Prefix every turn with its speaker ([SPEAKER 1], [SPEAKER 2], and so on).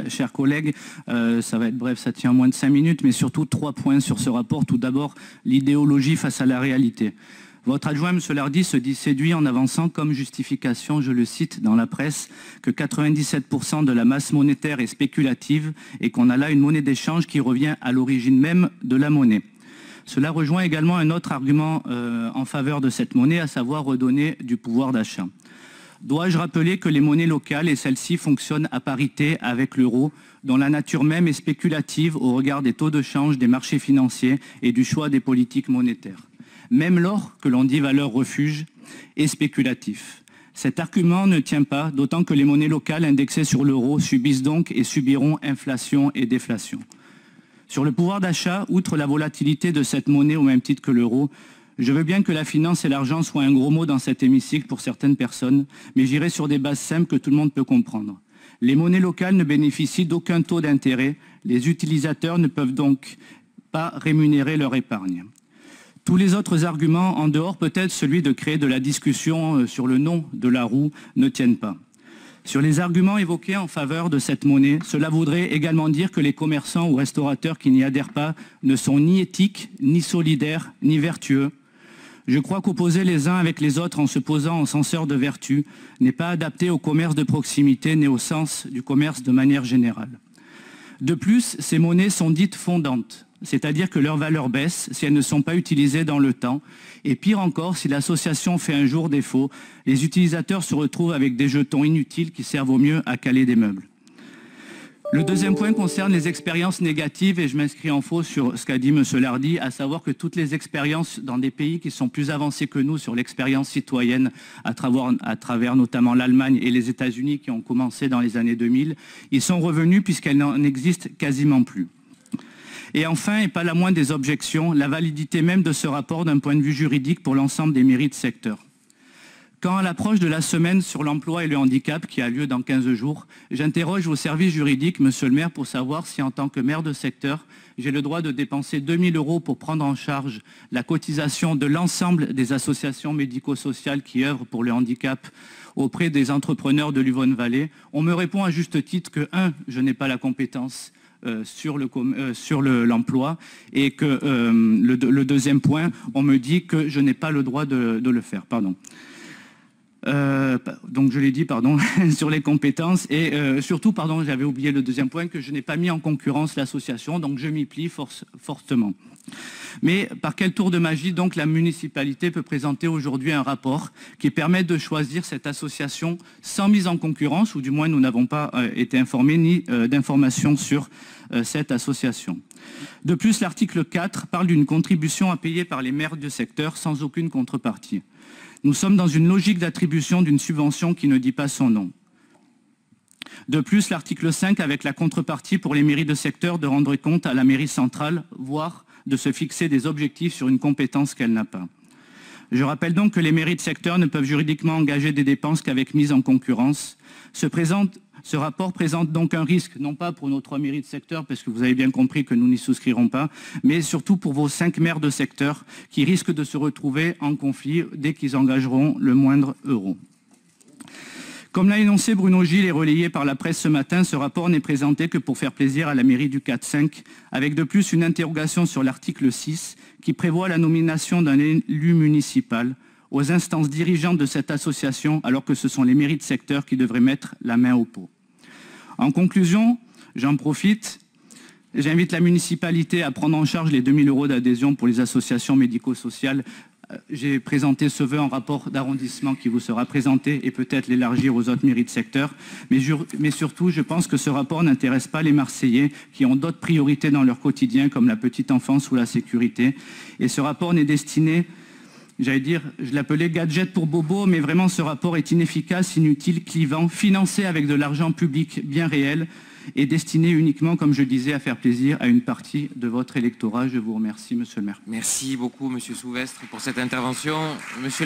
[SPEAKER 1] chers collègues. Ça va être bref, ça tient moins de 5 minutes, mais surtout 3 points sur ce rapport. Tout d'abord, l'idéologie face à la réalité. Votre adjoint, M. Lardy, se dit séduit en avançant comme justification, je le cite dans la presse, que 97% de la masse monétaire est spéculative et qu'on a là une monnaie d'échange qui revient à l'origine même de la monnaie. Cela rejoint également un autre argument en faveur de cette monnaie, à savoir redonner du pouvoir d'achat. Dois-je rappeler que les monnaies locales et celles-ci fonctionnent à parité avec l'euro, dont la nature même est spéculative au regard des taux de change, des marchés financiers et du choix des politiques monétaires. Même l'or, que l'on dit valeur refuge, est spéculatif. Cet argument ne tient pas, d'autant que les monnaies locales indexées sur l'euro subissent donc et subiront inflation et déflation. Sur le pouvoir d'achat, outre la volatilité de cette monnaie au même titre que l'euro, je veux bien que la finance et l'argent soient un gros mot dans cet hémicycle pour certaines personnes, mais j'irai sur des bases simples que tout le monde peut comprendre. Les monnaies locales ne bénéficient d'aucun taux d'intérêt, les utilisateurs ne peuvent donc pas rémunérer leur épargne. Tous les autres arguments, en dehors peut-être celui de créer de la discussion sur le nom de la roue, ne tiennent pas. Sur les arguments évoqués en faveur de cette monnaie, cela voudrait également dire que les commerçants ou restaurateurs qui n'y adhèrent pas ne sont ni éthiques, ni solidaires, ni vertueux. Je crois qu'opposer les uns avec les autres en se posant en censeur de vertu n'est pas adapté au commerce de proximité, ni au sens du commerce de manière générale. De plus, ces monnaies sont dites fondantes, c'est-à-dire que leur valeur baisse si elles ne sont pas utilisées dans le temps. Et pire encore, si l'association fait un jour défaut, les utilisateurs se retrouvent avec des jetons inutiles qui servent au mieux à caler des meubles. Le deuxième point concerne les expériences négatives et je m'inscris en faux sur ce qu'a dit M. Lardy, à savoir que toutes les expériences dans des pays qui sont plus avancés que nous sur l'expérience citoyenne, à travers notamment l'Allemagne et les États-Unis qui ont commencé dans les années 2000, ils sont revenus puisqu'elles n'en existent quasiment plus. Et enfin, et pas la moindre des objections, la validité même de ce rapport d'un point de vue juridique pour l'ensemble des mairies de secteur. Quand à l'approche de la semaine sur l'emploi et le handicap, qui a lieu dans 15 jours, j'interroge vos services juridiques, monsieur le maire, pour savoir si en tant que maire de secteur, j'ai le droit de dépenser 2 000 € pour prendre en charge la cotisation de l'ensemble des associations médico-sociales qui œuvrent pour le handicap auprès des entrepreneurs de l'Yvonne-Vallée. On me répond à juste titre que, 1, je n'ai pas la compétence sur l'emploi et que le deuxième point, on me dit que je n'ai pas le droit de le faire. Pardon. Donc je l'ai dit, pardon, sur les compétences et surtout, pardon, j'avais oublié le deuxième point, que je n'ai pas mis en concurrence l'association, donc je m'y plie fortement. Mais par quel tour de magie, donc, la municipalité peut présenter aujourd'hui un rapport qui permet de choisir cette association sans mise en concurrence, ou du moins nous n'avons pas été informés ni d'informations sur cette association. De plus, l'article 4 parle d'une contribution à payer par les maires du secteur sans aucune contrepartie. Nous sommes dans une logique d'attribution d'une subvention qui ne dit pas son nom. De plus, l'article 5, avec la contrepartie pour les mairies de secteur de rendre compte à la mairie centrale, voire de se fixer des objectifs sur une compétence qu'elle n'a pas. Je rappelle donc que les mairies de secteur ne peuvent juridiquement engager des dépenses qu'avec mise en concurrence. Ce rapport présente donc un risque, non pas pour nos 3 mairies de secteur, parce que vous avez bien compris que nous n'y souscrirons pas, mais surtout pour vos 5 maires de secteur qui risquent de se retrouver en conflit dès qu'ils engageront le moindre euro. Comme l'a énoncé Bruno Gilles et relayé par la presse ce matin, ce rapport n'est présenté que pour faire plaisir à la mairie du 4-5, avec de plus une interrogation sur l'article 6 qui prévoit la nomination d'un élu municipal aux instances dirigeantes de cette association, alors que ce sont les mairies de secteur qui devraient mettre la main au pot. En conclusion, j'en profite, j'invite la municipalité à prendre en charge les 2 000 € d'adhésion pour les associations médico-sociales. J'ai présenté ce vœu en rapport d'arrondissement qui vous sera présenté et peut-être l'élargir aux autres mairies de secteur. Mais surtout, je pense que ce rapport n'intéresse pas les Marseillais qui ont d'autres priorités dans leur quotidien comme la petite enfance ou la sécurité. Et ce rapport n'est destiné, j'allais dire, je l'appelais gadget pour bobo, mais vraiment ce rapport est inefficace, inutile, clivant, financé avec de l'argent public bien réel et destiné uniquement, comme je disais, à faire plaisir à une partie de votre électorat. Je vous remercie, monsieur le maire.
[SPEAKER 2] Merci beaucoup, monsieur Souvestre, pour cette intervention. Monsieur